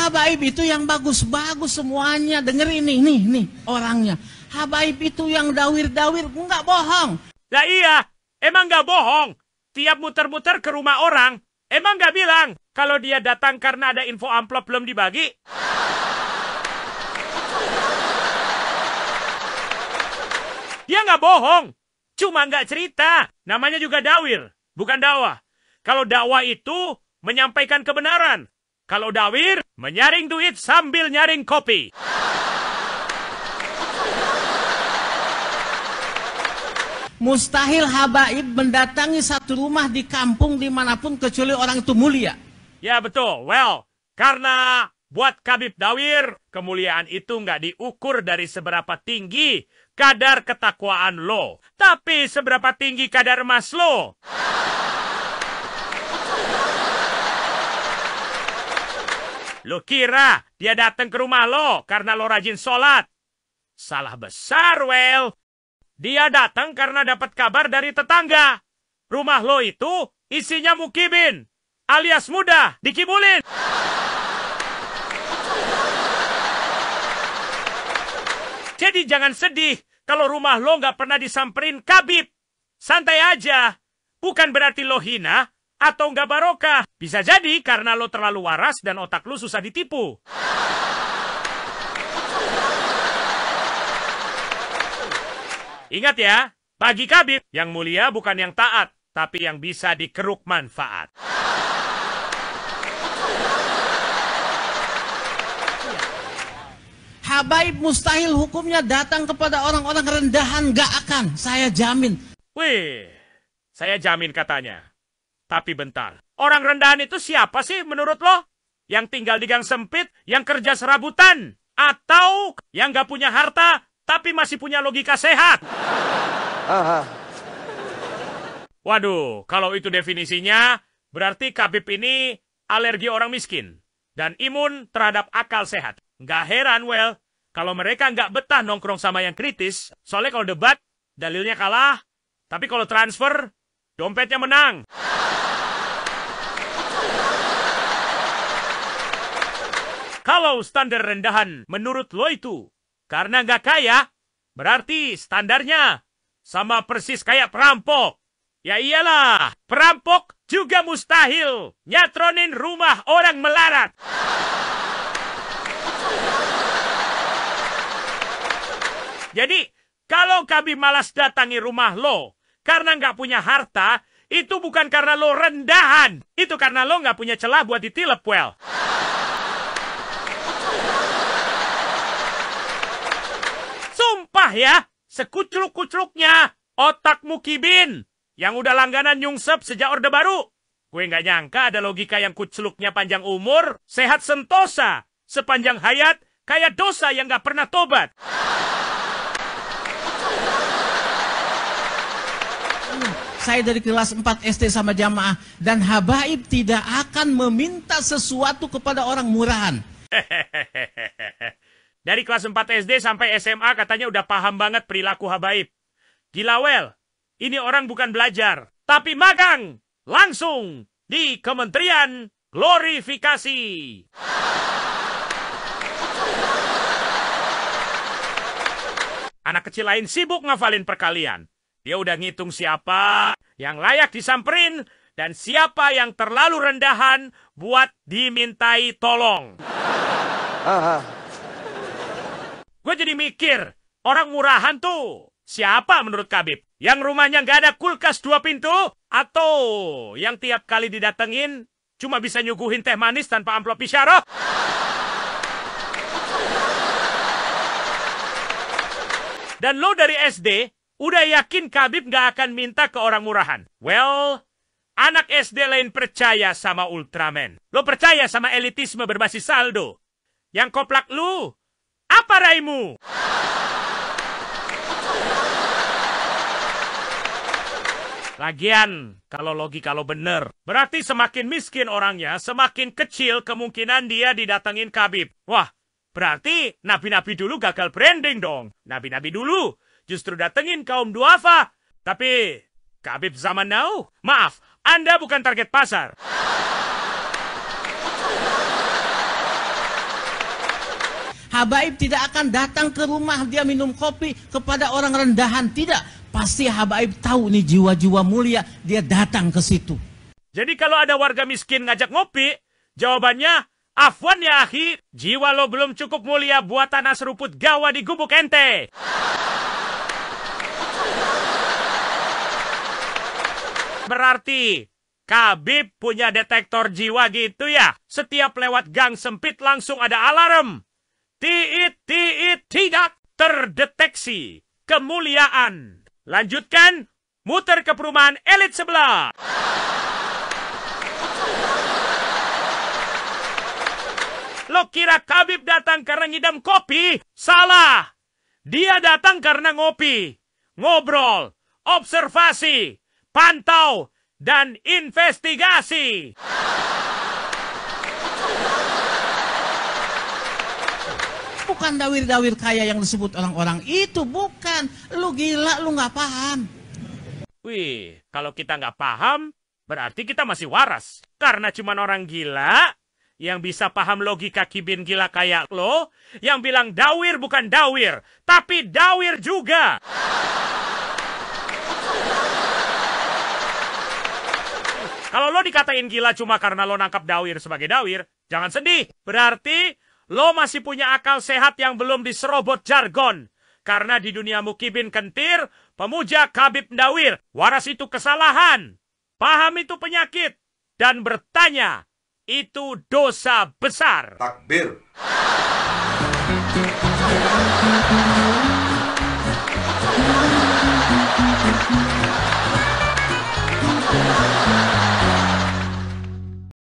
Habaib itu yang bagus-bagus semuanya. Denger ini, nih orangnya. Habaib itu yang dawir-dawir, nggak bohong. Lah iya, emang nggak bohong. Tiap muter-muter ke rumah orang, emang nggak bilang kalau dia datang karena ada info amplop belum dibagi? Dia nggak bohong, cuma nggak cerita. Namanya juga dawir, bukan dakwah. Kalau dakwah itu menyampaikan kebenaran. Kalau dawir, menyaring duit sambil nyaring kopi. Mustahil habaib mendatangi satu rumah di kampung dimanapun kecuali orang itu mulia. Ya betul, well, karena buat Khabib Dawir, kemuliaan itu nggak diukur dari seberapa tinggi kadar ketakwaan lo, tapi seberapa tinggi kadar emas lo. Lo kira dia datang ke rumah lo karena lo rajin sholat? Salah besar, well. Dia datang karena dapat kabar dari tetangga. Rumah lo itu isinya mukibin, alias mudah dikibulin. Jadi jangan sedih kalau rumah lo nggak pernah disamperin Khabib. Santai aja. Bukan berarti lo hina atau nggak barokah. Bisa jadi karena lo terlalu waras dan otak lo susah ditipu. Ingat ya, bagi Khabib, yang mulia bukan yang taat, tapi yang bisa dikeruk manfaat. Habaib mustahil hukumnya datang kepada orang-orang rendahan, gak akan, saya jamin. Wih, saya jamin katanya. Tapi bentar, orang rendahan itu siapa sih menurut lo? Yang tinggal di gang sempit, yang kerja serabutan? Atau yang gak punya harta, tapi masih punya logika sehat? Waduh, kalau itu definisinya, berarti Khabib ini alergi orang miskin. Dan imun terhadap akal sehat. Nggak heran, well, kalau mereka nggak betah nongkrong sama yang kritis, soalnya kalau debat, dalilnya kalah. Tapi kalau transfer, dompetnya menang. Kalau standar rendahan menurut lo itu, karena nggak kaya, berarti standarnya sama persis kayak perampok. Ya iyalah, perampok juga mustahil nyatronin rumah orang melarat. Jadi, kalau Khabib malas datangi rumah lo karena nggak punya harta, itu bukan karena lo rendahan. Itu karena lo nggak punya celah buat ditilep, well. Sumpah ya, sekucluk-kucluknya otak mukibin yang udah langganan nyungsep sejak Orde Baru. Gue nggak nyangka ada logika yang kucluknya panjang umur, sehat sentosa, sepanjang hayat, kayak dosa yang nggak pernah tobat. Saya dari kelas 4 SD sama jamaah, dan habaib tidak akan meminta sesuatu kepada orang murahan. Dari kelas 4 SD sampai SMA katanya udah paham banget perilaku habaib. Gila, well. Ini orang bukan belajar, tapi magang. Langsung di Kementerian Glorifikasi. Anak kecil lain sibuk ngafalin perkalian. Dia udah ngitung siapa yang layak disamperin dan siapa yang terlalu rendahan buat dimintai tolong. Gue jadi mikir, orang murahan tuh siapa menurut Khabib? Yang rumahnya nggak ada kulkas 2 pintu? Atau yang tiap kali didatengin cuma bisa nyuguhin teh manis tanpa amplop isyarah? Dan lo dari SD udah yakin Khabib nggak akan minta ke orang murahan? Well, anak SD lain percaya sama Ultraman. Lo percaya sama elitisme berbasis saldo. Yang koplak lu, apa raimu? Lagian, kalau logika lo bener, berarti semakin miskin orangnya, semakin kecil kemungkinan dia didatengin Khabib. Wah, berarti nabi-nabi dulu gagal branding dong. Nabi-nabi dulu justru datengin kaum duafa. Tapi Khabib zaman now, maaf, Anda bukan target pasar. Habaib tidak akan datang ke rumah dia minum kopi kepada orang rendahan. Tidak. Pasti Habaib tahu nih jiwa-jiwa mulia, dia datang ke situ. Jadi kalau ada warga miskin ngajak ngopi, jawabannya, afwan ya akhi, jiwa lo belum cukup mulia buat tanah seruput gawa di gubuk ente. Berarti Khabib punya detektor jiwa gitu ya? Setiap lewat gang sempit langsung ada alarm. Tiit, tidak terdeteksi. Kemuliaan. Lanjutkan, muter ke perumahan elit sebelah. Lo kira Khabib datang karena ngidam kopi? Salah. Dia datang karena ngopi, ngobrol, observasi, pantau, dan investigasi. Bukan dawir-dawir kaya yang disebut orang-orang itu, bukan. Lu gila, lu nggak paham. Wih, kalau kita nggak paham, berarti kita masih waras. Karena cuma orang gila yang bisa paham logika kibin gila kayak lo, yang bilang dawir bukan dawir, tapi dawir juga. Kalau lo dikatain gila cuma karena lo nangkap dawir sebagai dawir, jangan sedih. Berarti lo masih punya akal sehat yang belum diserobot jargon. Karena di dunia mukibin kentir, pemuja Khabib dawir, waras itu kesalahan, paham itu penyakit, dan bertanya itu dosa besar. Takbir.